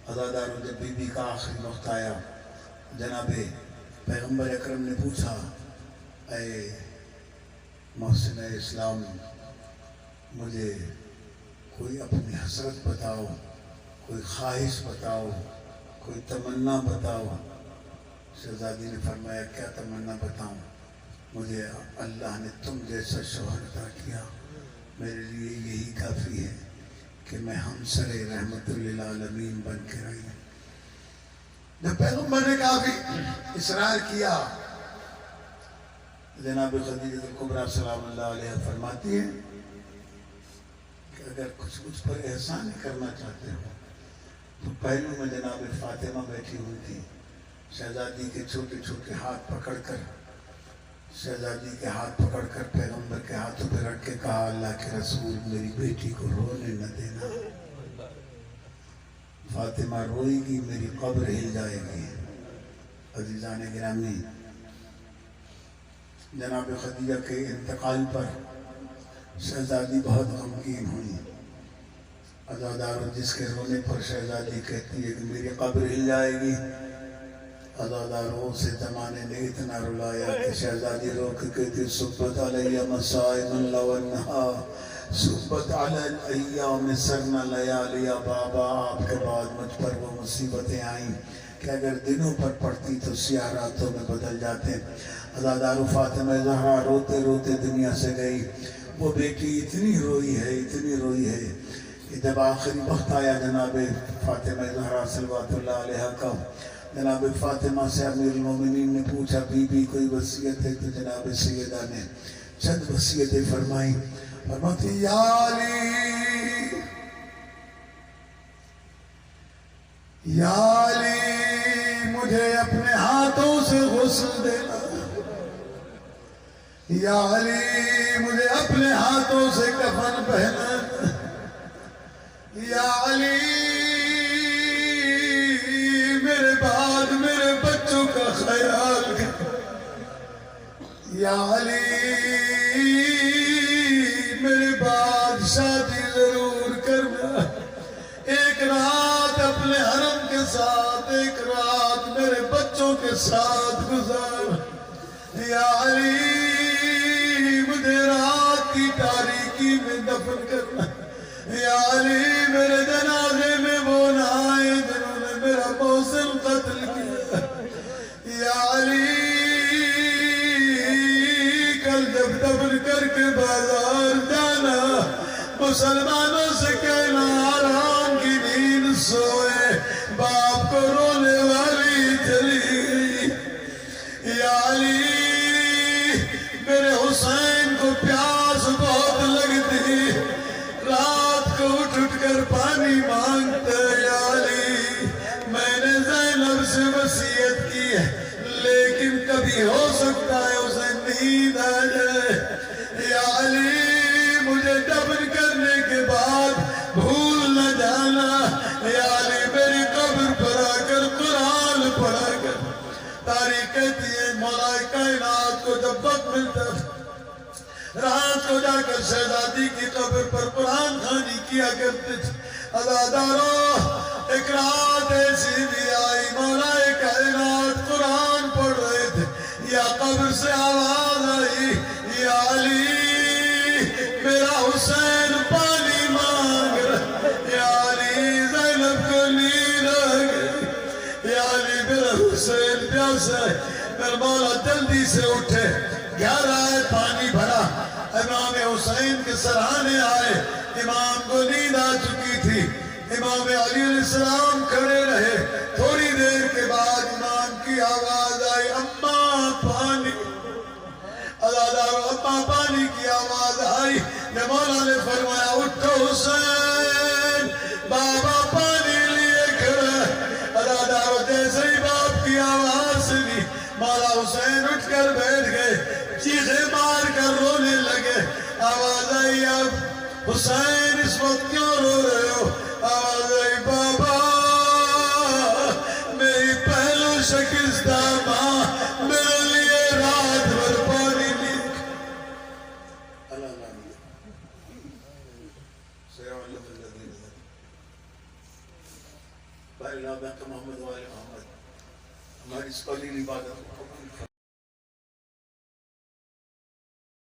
عزادارو جب بی بی کا آخری وقت آیا جناب پیغمبر اکرم نے پوچھا، اے محسن اسلام مجھے کوئی اپنی حسرت بتاؤ، کوئی خواہش بتاؤ، کوئی تمنا بتاؤ. شہزادی نے فرمایا کیا تمنا بتاؤں، مجھے اللہ نے تم جیسا شوہر عطا کیا، میرے لیے یہی کافی ہے کہ میں ہمسر رحمت للعالمین بن کے رہی. جب پیغمبر نے کافی اصرار کیا، جناب خدیجہ الکبریٰ سلام اللہ علیہ فرماتی ہیں کہ اگر کچھ مجھ پر احسان کرنا چاہتے ہو تو پہلو میں جناب فاطمہ بیٹھی ہوئی تھی، شہزادی کے چھوٹے چھوٹے ہاتھ پکڑ کر، شہزادی کے ہاتھ پکڑ کر پیغمبر کے ہاتھوں پہ رکھ کے کہا، اللہ کے رسول میری بیٹی کو رونے نہ دینا، فاطمہ روئے گی میری قبر ہل جائے گی۔ عزیزان گرامی، جناب خدیجہ کے انتقال پر شہزادی بہت غمگین ہوئی، عزادار جس کے رونے پر شہزادی کہتی ہے کہ میری قبر ہل جائے گی، عزاداروں سے زمانے نے اتنا رلایا کہ شہزادی رو کے کہتی صبت علیہ مسائم اللہ ونہا، صبت علی الایام سرنا لیالیا، بابا آپ کے بعد مجھ پر وہ مصیبتیں آئیں کہ اگر دنوں پر پڑتی تو سیاہ راتوں میں بدل جاتے۔ عزادار فاطمہ زہرا روتے روتے دنیا سے گئی، وہ بیٹی اتنی روئی ہے کہ جب آخری وقت آیا جناب فاطمہ زہرا صلوات اللہ علیہ کا، جناب فاطمہ سے امیر المومنین نے پوچھا بی بی کوئی وصیت ہے؟ تو جناب سیدہ نے چند وصیتیں فرمائیں، فرماتی یا علی یا علی مجھے اپنے ہاتھوں سے غسل دینا، یا علی مجھے اپنے ہاتھوں سے کفن پہنانا، یا علی میرے بعد میرے بچوں کا خیال کر، یا علی میرے بعد شادی ضرور کرنا، ایک رات اپنے حرم کے ساتھ، ایک رات میرے بچوں کے ساتھ گزار، یا علی مجھے رات کی تاریکی میں دفن کرنا، یا علی میرے جنازے میں وہ نہ آئے جنہوں نے میرا محسن قتل کیا، یا علی کل جب دفن کر کے بازار جانا مسلمانوں سے کہنا آرام کی نیند سوئے، باپ کو رونے والی چلی گئی، یا علی میرے حسین کو پیاس بہت لگتی، رات کو اٹھ کر پانی مانگتا، یا علی میں نے زینب سے وصیت کی ہے لیکن کبھی ہو سکتا ہے اسے نیند آ جائے، یا علی مجھے دفن کرنے کے بعد بھول نہ جانا، یا علی میری قبر پر آ کر قرآن پڑھا کر۔ تاریخ کہتی ہے مولا کائنات کو جب وقت ملتا رات کو جا کر شہزادی کی قبر پر قرآن خوانی کیا کرتے تھے۔ عزاداروں ایک رات ایسی بھی آئی مولا کائنات قرآن پڑھ رہے تھے، یا قبر سے آواز آئی، یا علی میرا حسین پانی مانگ رہا، یا علی زینب کو نیند آ گئی، یا علی میرا حسین پیاسا ہے، میرا مولا جلدی سے اٹھے، گھر آئے پانی بھرا، امام حسین کے سرہانے آئے، امام کو نیند آ چکی تھی، امام علی علیہ السلام کھڑے رہے، تھوڑی دیر کے بعد امام کی آواز آئی اماں پانی، عزادارو اماں پانی کی آواز آئی، یا مولا نے فرمایا اٹھو حسین، بابا پانی لیے کھڑا، عزادارو جیسے ہی باپ کی آواز سنی مولا حسین اٹھ کر بیٹھ گئے، چیخیں مار کر رونے لگے، آواز آئی اب حسین اس وقت کیوں رو رہے ہو؟ آواز آئی بابا میری پہلو شکستہ ماں میرے لیے رات بھر پانی لکھ۔ اللہ محمد و آل محمد ہماری اس قلیل عبادت کو